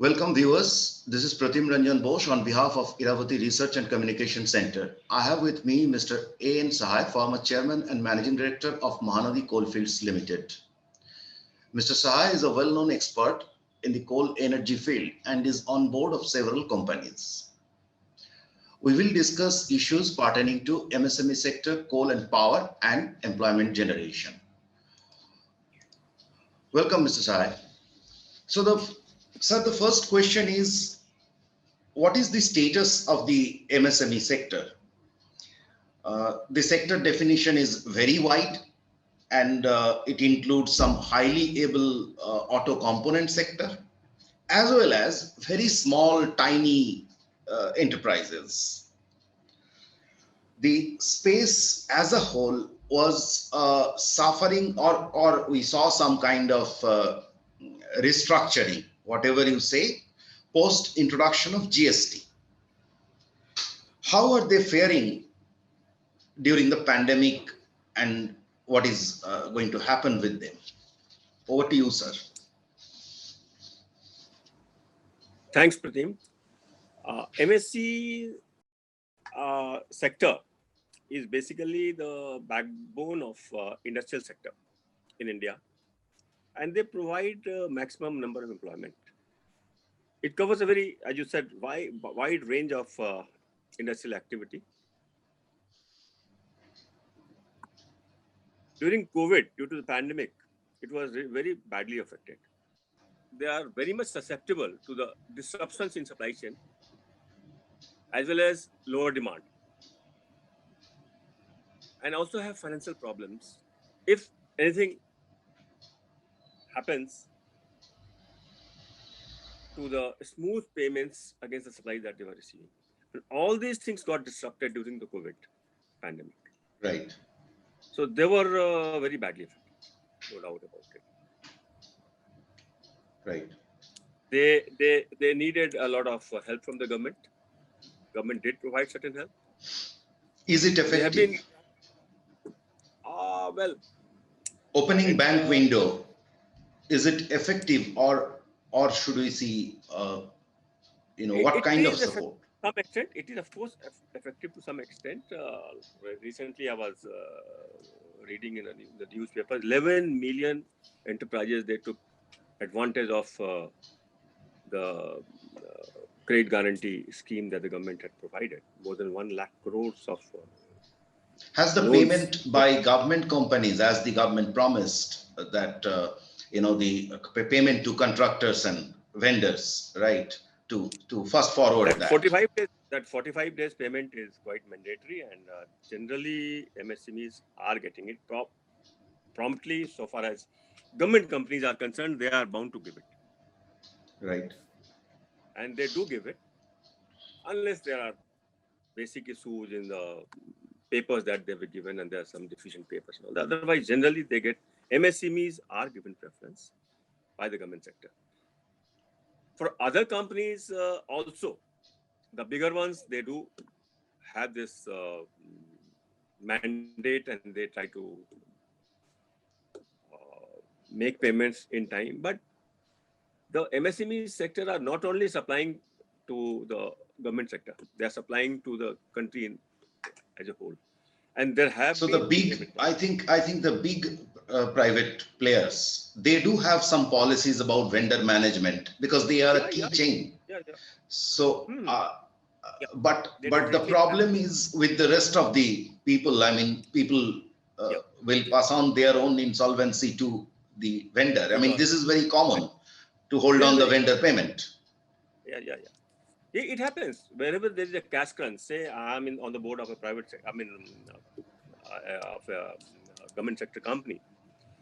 Welcome viewers. This is Pratim Ranjan Bose on behalf of Iravati Research and Communication Center. I have with me Mr. A.N. Sahai, former Chairman and Managing Director of Mahanadi Coalfields Limited. Mr. Sahai is a well-known expert in the coal energy field and is on board of several companies. We will discuss issues pertaining to MSME sector, coal and power, and employment generation. Welcome, Mr. Sahai. So the first question is, what is the status of the MSME sector? The sector definition is very wide and it includes some highly able auto component sector as well as very small, tiny enterprises. The space as a whole was suffering or we saw some kind of restructuring, whatever you say, post introduction of GST. How are they faring during the pandemic and what is going to happen with them? Over to you, sir. Thanks, Pratim. MSC sector is basically the backbone of industrial sector in India, and they provide maximum number of employment. It covers a very, as you said, wide range of industrial activity. During COVID, due to the pandemic, it was very badly affected. They are very much susceptible to the disruptions in supply chain as well as lower demand, and also have financial problems. If anything happens to the smooth payments against the supplies that they were receiving. And all these things got disrupted during the COVID pandemic. Right. So they were very badly affected, no doubt about it. Right. They needed a lot of help from the government. Government did provide certain help. Is it effective? They have been, well, opening bank window, is it effective or should we see, what kind of support? To some extent, it is of course effective to some extent. Recently, I was reading in the newspaper, 11 million enterprises, they took advantage of the credit guarantee scheme that the government had provided. More than 1 lakh crores of Has the loans. Payment by government companies, as the government promised, that the payment to contractors and vendors, right, to fast forward that 45 days payment is quite mandatory, and generally MSMEs are getting it promptly. So far as government companies are concerned, they are bound to give it. Right. And they do give it, unless there are basic issues in the papers that they were given and there are some deficient papers and all that. Otherwise, generally they get, MSMEs are given preference by the government sector. For other companies also, the bigger ones, they do have this mandate and they try to make payments in time. But the MSME sector are not only supplying to the government sector, they are supplying to the country as a whole. And there have so the big, I think the big private players, they do have some policies about vendor management because they are a key chain. So, but the problem is with the rest of the people. I mean, people will pass on their own insolvency to the vendor. I mean, this is very common to hold on the vendor payment. It happens wherever there is a cash crunch. Say I'm on the board of a private sector, of a government sector company.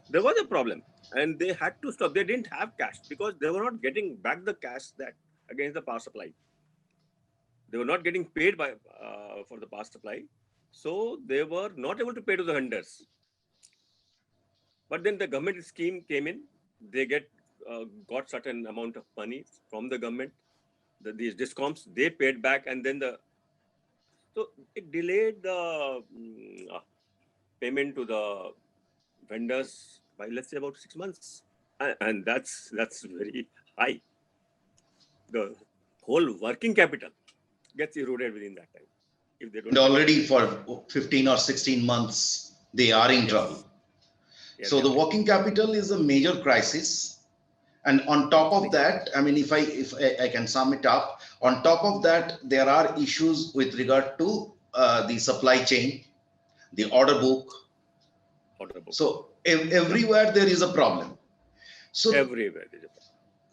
There was a problem and they had to stop. They didn't have cash because they were not getting back the cash that against the power supply. They were not getting paid by for the power supply. So they were not able to pay to the vendors. But then the government scheme came in. They got certain amount of money from the government. These discoms, they paid back, and then so it delayed the payment to the vendors by, let's say, about 6 months, and that's very high. the whole working capital gets eroded within that time. If they don't And already for 15 or 16 months, they are in trouble. Yeah, So the working capital is a major crisis. And on top of that, I mean, if I can sum it up, on top of that, there are issues with regard to the supply chain, the order book. So everywhere there is a problem. So everywhere there is a problem.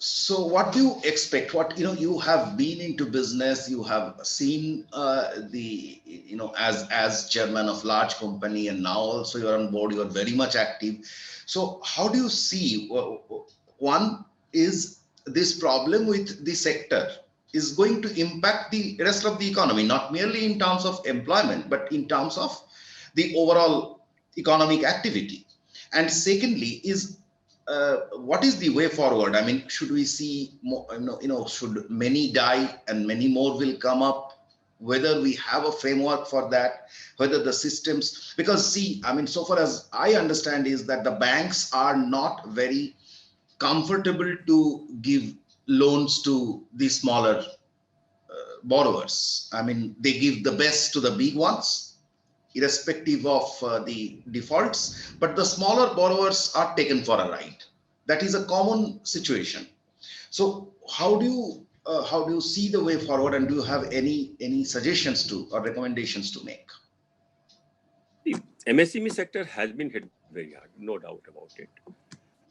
So what do you expect? What, you have been into business, you have seen as chairman of large company, and now also you're on board, you're very much active. So how do you see, one is this problem with the sector is going to impact the rest of the economy, not merely in terms of employment, but in terms of the overall economic activity. And secondly is, what is the way forward? I mean, should we see more, should many die and many more will come up? Whether we have a framework for that, whether the systems, because see, I mean, so far as I understand is that the banks are not very comfortable to give loans to the smaller borrowers. I mean, they give the best to the big ones, irrespective of the defaults, but the smaller borrowers are taken for a ride. That is a common situation. So how do you see the way forward, and do you have any suggestions to or recommendations to make? The MSME sector has been hit very hard, no doubt about it,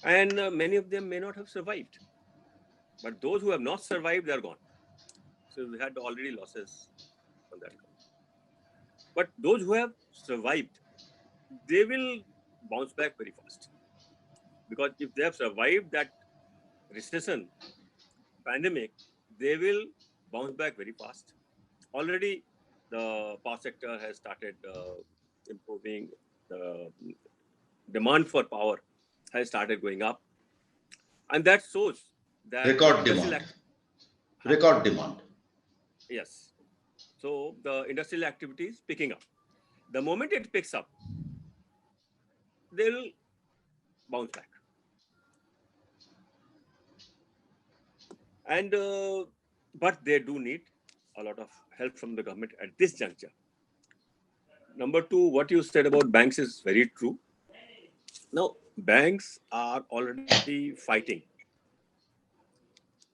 and many of them may not have survived. But those who have not survived, they are gone. So we had already losses on that. But those who have survived, they will bounce back very fast. Because if they have survived that recession, pandemic, they will bounce back very fast. Already the power sector has started improving. The demand for power has started going up. And that shows that Record demand. Record demand. Yes. So the industrial activity is picking up. The moment it picks up, they'll bounce back. And but they do need a lot of help from the government at this juncture. Number two, what you said about banks is very true. Now, banks are already fighting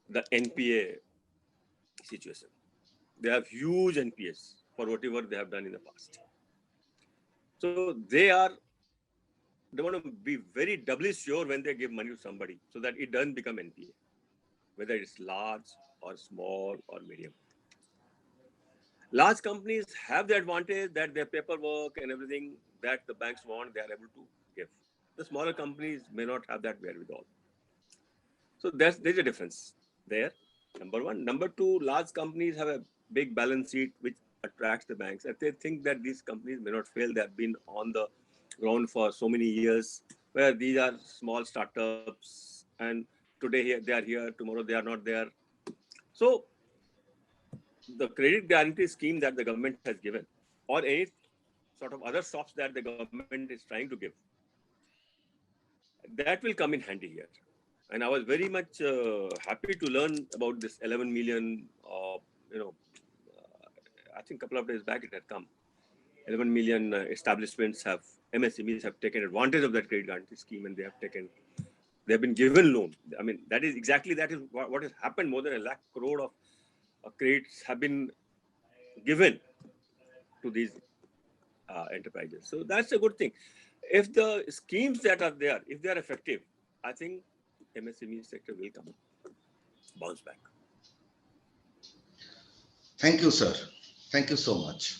the NPA situation. They have huge NPAs for whatever they have done in the past. So they want to be very doubly sure when they give money to somebody so that it doesn't become NPA, whether it's large or small or medium. Large companies have the advantage that their paperwork and everything that the banks want, they are able to give. The smaller companies may not have that wherewithal. So there's a difference there, number one. Number two, large companies have a big balance sheet which attracts the banks. If they think that these companies may not fail, they have been on the ground for so many years, where these are small startups and today they are here, tomorrow they are not there. So the credit guarantee scheme that the government has given, or any sort of other softs that the government is trying to give, that will come in handy here. And I was very much happy to learn about this 11 million, I think a couple of days back it had come. 11 million establishments MSMEs have taken advantage of that credit guarantee scheme, and they have been given loan. I mean, that is what has happened. More than 1 lakh crore of credits have been given to these enterprises. So that's a good thing. If the schemes that are there, if they are effective, I think MSME sector will bounce back. Thank you, sir. Thank you so much.